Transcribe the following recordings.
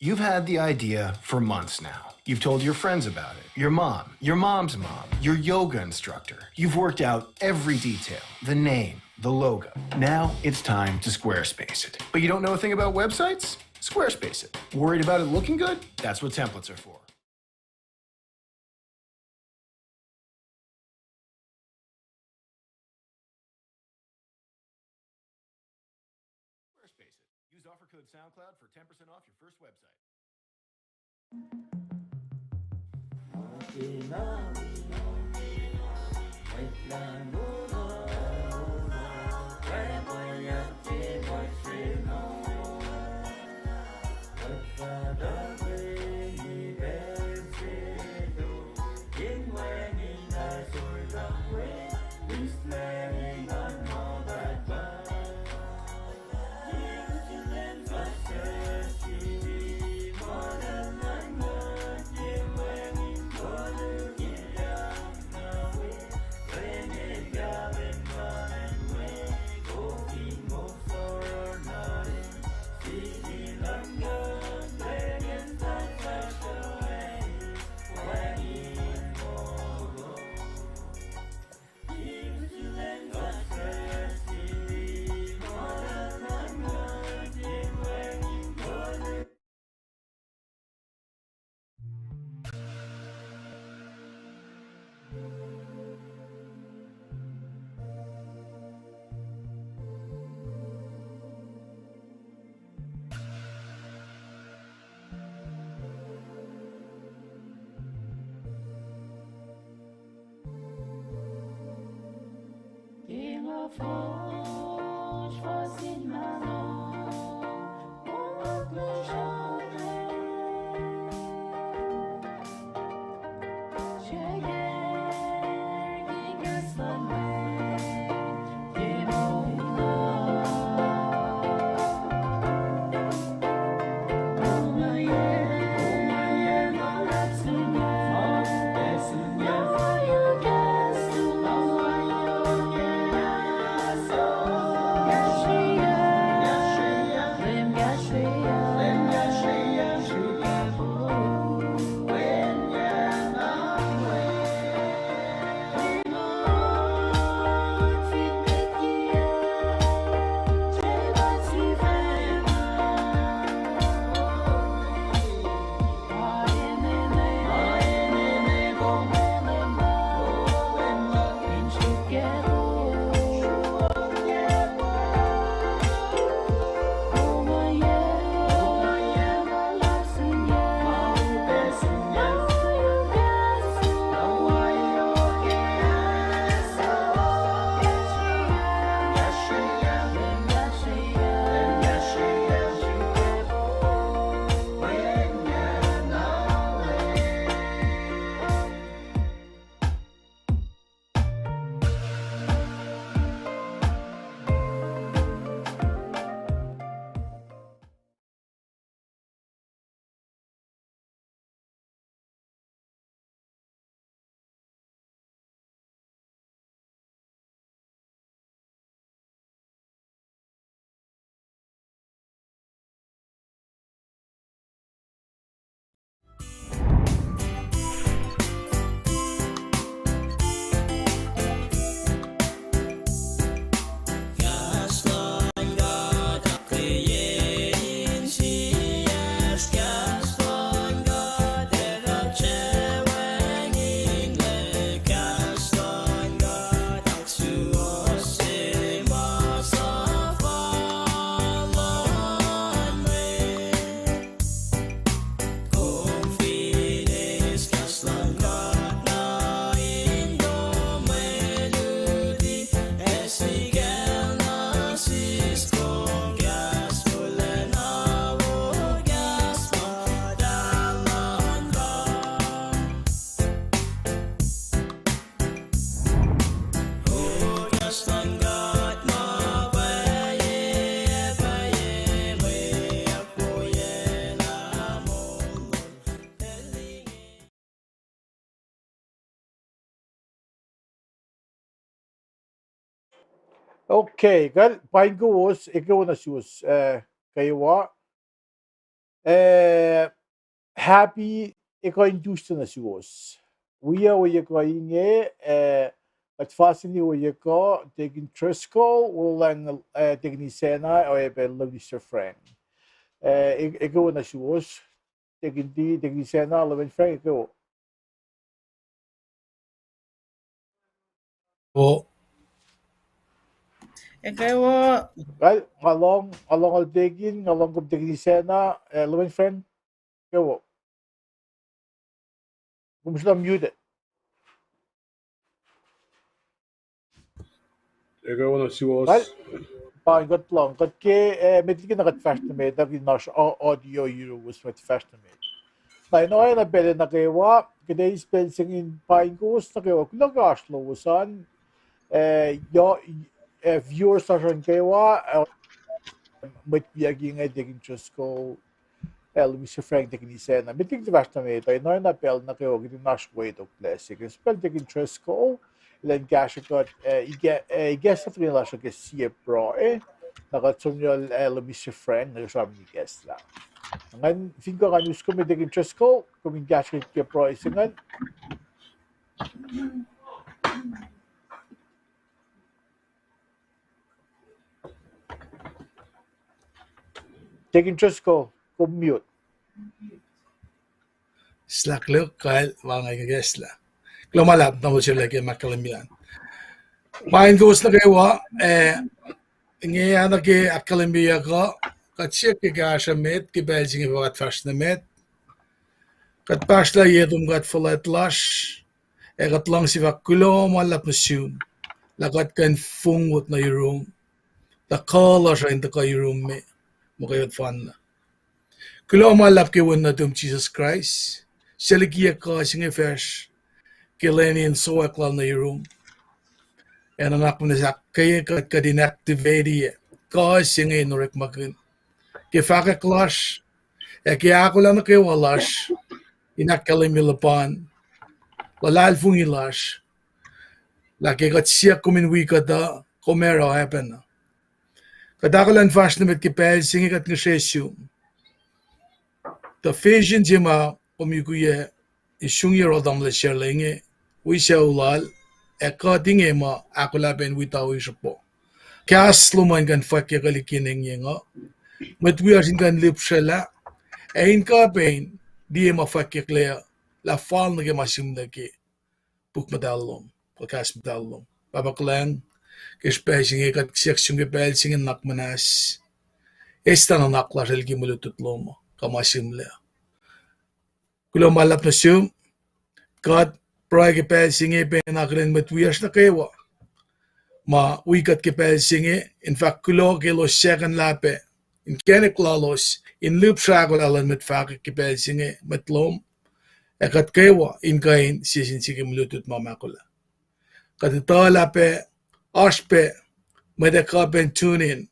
You've had the idea for months now. You've told your friends about it, your mom, your mom's mom, your yoga instructor. You've worked out every detail, the name, the logo. Now it's time to Squarespace it. But you don't know a thing about websites? Squarespace it. Worried about it looking good? That's what templates are for. Squarespace it. Use offer code SoundCloud for 10% off your first website. Okay, gal pain ko was ikaw na shoes kay wa Happy ikaw induced na siwas. Uya ko inge at fascini ko taking Trisco ulang taking sena o love Mr. Frank. Ikaw na siwas taking sena love Frank ikaw. O Well, along al taking sena love Frank ikaw. Kumusta muted? Ikaw na siwas. Well, got long. Got ke medyo nakatfast na med. Dagi nas audio euro was what fast na med. Na ino na bele na kewa. Kaya spelsing in paingos na kewa. Kula gaslo wasan. Viewers na siya kewa. Mit biyaging ay diging chusko. Mr. Frank diging isena. Mitig di fast na med. Ino na bel na kewa. Kaya nas way to classic. Spell diging chusko. Ilan gasho got I guess at rin lasyo ke siya bro nakatsonyol Mr. Frank nagsasabi ni guest lang. Ngan finko kan news ko medyo interest ko kung gasho ke pro isingan. Take interest ko mute. Slack look kail mga guest la. Lumalap na mo sila kay makalamian. Main goes na kayo inge ana ke akalamia ko katsya ke gasha met ke belging wat fast na met. Kat pasla yedum gat fulat lash. Gat lang si vakulo malap na sum. Lagat kan fungut na room. The color sa in the room me. Mukayot fan na. Kulo malap ke won na dum Jesus Christ. Seligia ka singe fresh. Kilenian so akla na room. En anak mo na sa kaya kat kadinactivate ka singe norek magun. Ke faka clash. Ke ako lang na kayo walash. Inakalimilipan. Lalal fungi lash. Laki kat siya kumin wika da komero happen. Kadakalan fast na met kipel singe kat ngesesyo. The vision jima komikuye isung year old amle sherlinge. Wisha ulal. Eka dinge ma akula ben wita wishapo. Kas luman kan fakya kalikining yenga. Met we are kan lip shela. Ein ka ben die ma fakya klea. La fal na ke masim na ke. Boek medallum. Podcast medallum. Babaklan. Gespijsing ik had seksyon gepijsingen nakmanas. Esta na nakla relgi mulututlomo. Kamasimle. Kulo malap na siyum. God pray gepijsingen ben akren met wiers na kewa. Ma wikat gepijsingen. In fact kulo kilo second lape. In kenek lalos. In loop shagol alan met vaak gepijsingen met lom. Ekat kewa in kain sisin sige mulutut mamakula. Katita lape. Aspe, medeka ben tunin,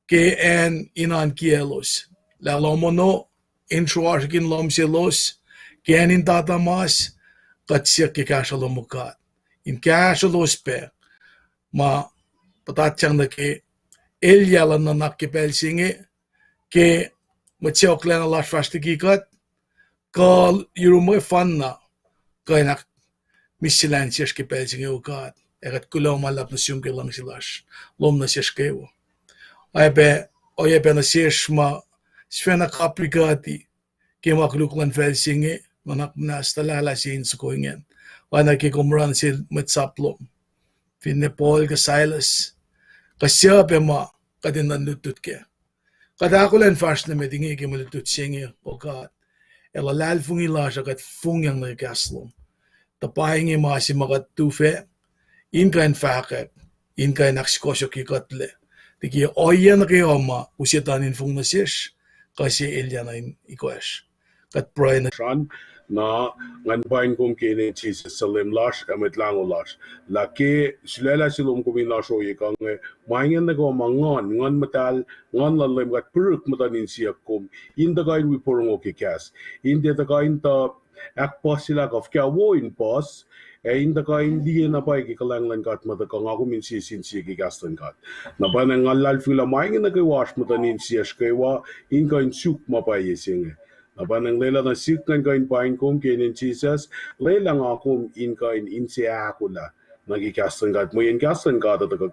ke en inan kielos. La lomono, intruarkin lomselos, ke en in tatamas, katsya ke kasalomukat. In kasalos pe, ma patatyang na ke, elyalan na nakipelsinge, ke matsyoklen na lasfastikikat, kal yurumoy fan na, kaya nak misilansiyas kipelsinge ukat. Egat kulo malap na siyong kilang silas. Lom na siyas kayo. Oye na siyas ma sfena kaplikati. Kaya makluklan felsinge. Manak na stalala siyin sa kuhingen. Wana kikumran si matsaplom. Finne Paul ka Silas. Kasya ma kadin nanutut ke. Kadakulan fast na medingi ki malutut singe. O God. Elalal fungi lasya kat fungyang nagkaslom. Tapahingi masi makat tufe. Inkain fakek, inkain aksikosok ikatle. Tiki oyan kayoma usitanin fung nasish, kasi ilyanin ikosh. Kat pray na na ngan pain kum kene Jesus salim lash amit lango lash laki silela silum kumin lasho yekang maingen na ko mangon ngon matal ngon lalem gat puruk matanin siya kum in the guide we purungo ki kas in the guide ta akpasila of kya wo in pos inda ka hindi na pa ikikalang kat mata ka nga kumin si ikikastan kat. Na ba na ngalal fila maingin na kay wash mata nin siyas kay wa in ka in suk mapayesing. Na ba nang lela na sik kan ka in pain kum kinin Jesus, lela nga kum in ka in siya akula. Nagikastan kat mo in kastan kat at ka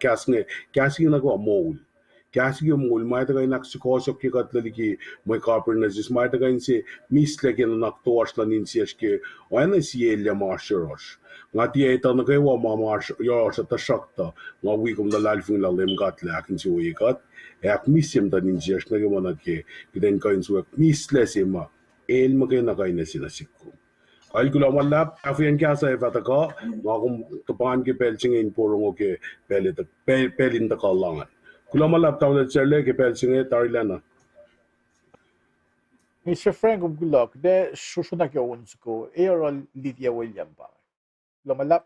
kasing na ko amol. Kasi yung mul, may tagay nak Sukosoklah Liki may kapir na sis, may tagay si misle kina naktuwas la ninsiyash ke, o na siya ilya maasyarosh. Nga tiya ita na kayo wa maasyarosh at asakta, nga wikom na lalfing lalim kat lakin si wikat, ak misim ta ninsiyash na kayo na ke, kiden kayo si wak misle si ma, el magay na kayo na sinasikum. Ay ko lang malap, afiyan kaya sa ifata ka, nga kung tapangan ke pelchingin purong o ke pelin ta kalangan. Kula malap tao na chale ke pelsinge tarilana. Mr. Frank of Gulak, de susunak yung ko, Aerol Lydia William ba? Lumalap.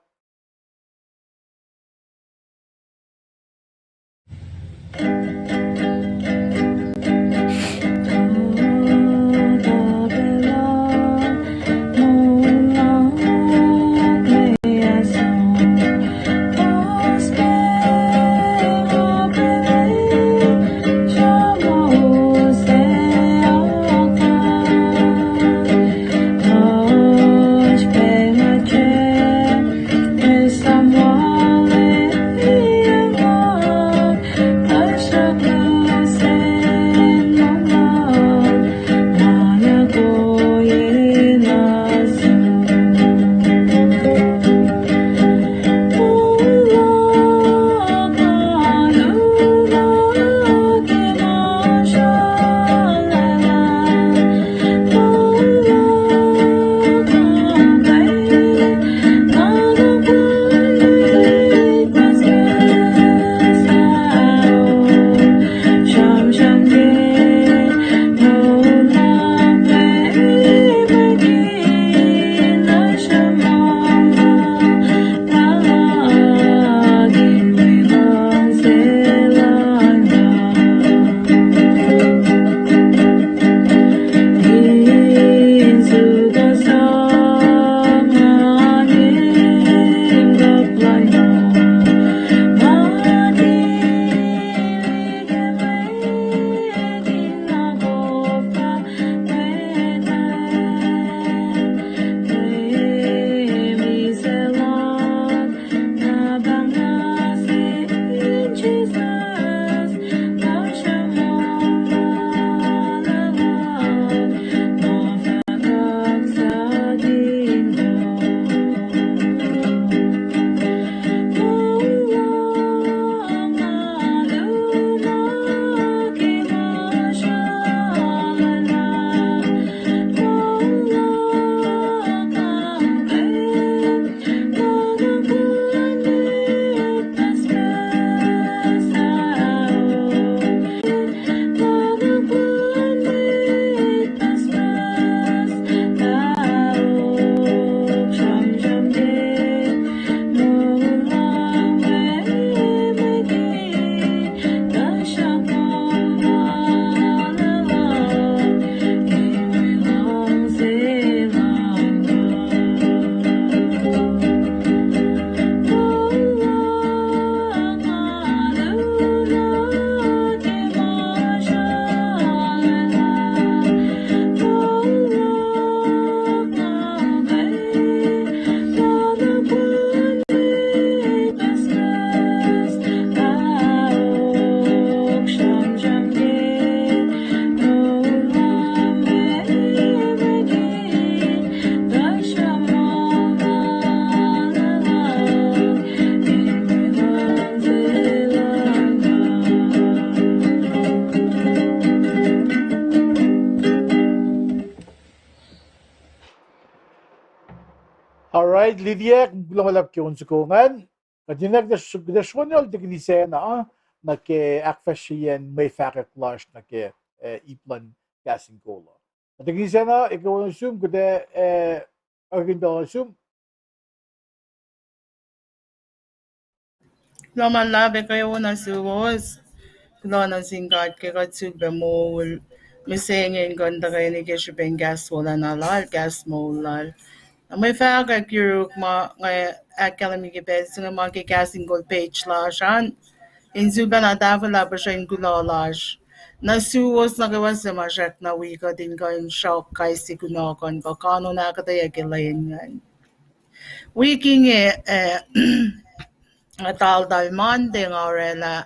Alright, Lydia, lumalap ki unsukungan. Kadinak da shonol de gnisena na ke akfasrye may fakeklash na ke iplan gasin kola. At gnisena ikaw sum kude agindo sum. Lumalap kayo na suwos. Kuno singkat ke katsug bemol. Misengin ganda kayo ni keshipen gas wala nalal gas molal. May fagak yung mga academy bes ng mga casting gold page la shan. Insuga na dapat la pa siya yung kulalash. Nasuwas na gawas sa masyak na wika din ko yung shock kay si kunokon ko kano na akkuteyac yan. Wiking tal Monday nga orela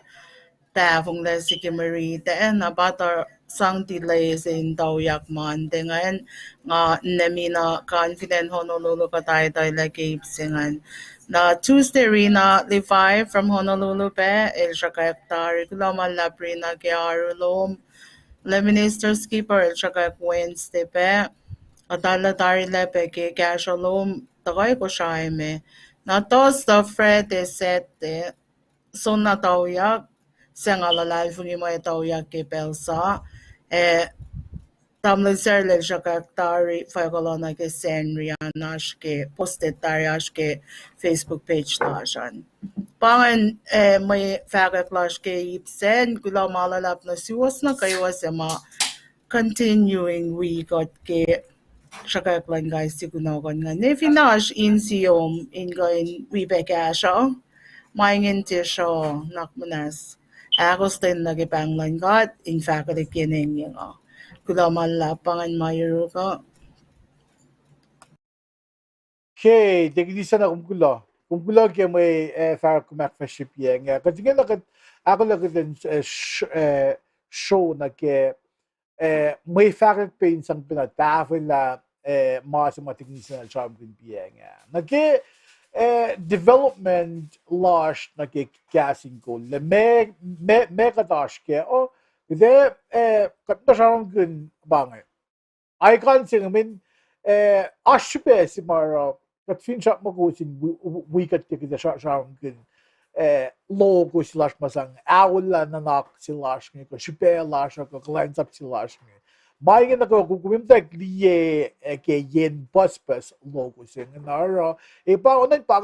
tafong la si Kimarita na bata sang delays in Taoyak Monday ngayon nga namina confident Honolulu ka tayo la Capesingan. Na Tuesday rina Levi from Honolulu pe el Shakayaktari kulaman la prina kiarulom le minister skipper el Shakayak Wednesday pe atala tari le pe ke kashalom tagay ko siya me na tos the Friday sete so na Taoyak sa nga lalay fungi mo Taoyak ke pelsa tamlin sir le Shakayaktari fagolona ke senrianash ke posted tariash ke Facebook page tashan. Pangan may fagak ke ipsen kula malalap na siwas na kayo sa mga continuing week at ke Shakaklan guys si kunogon nga. Nefinash in siyom in going wibeka siya. Maingin ti siya nakmanas. Akos din nagipanglan kat in faculty kining yung kula malapangan mayro ka. Okay, tignisan na kumkulo. Kumkulo kaya may fara akfasrye nga. Kasi nga ako din show na kaya may fara pain sang pinatafin la mga sa tignisan na charm din nga. Nagke development lash na kaya casting ko. Me katash kaya o kasi katasarang gun bangay. I can't sing, I mean, aşbe si mara kat fin şap magusin wikat ke de şarım gün logo silaşmasang awla nanak silaş ko şüpe laş ko clients up silaş ngi baygın ko kumim tak liye ke yen paspas logo sing nara e pa onan pa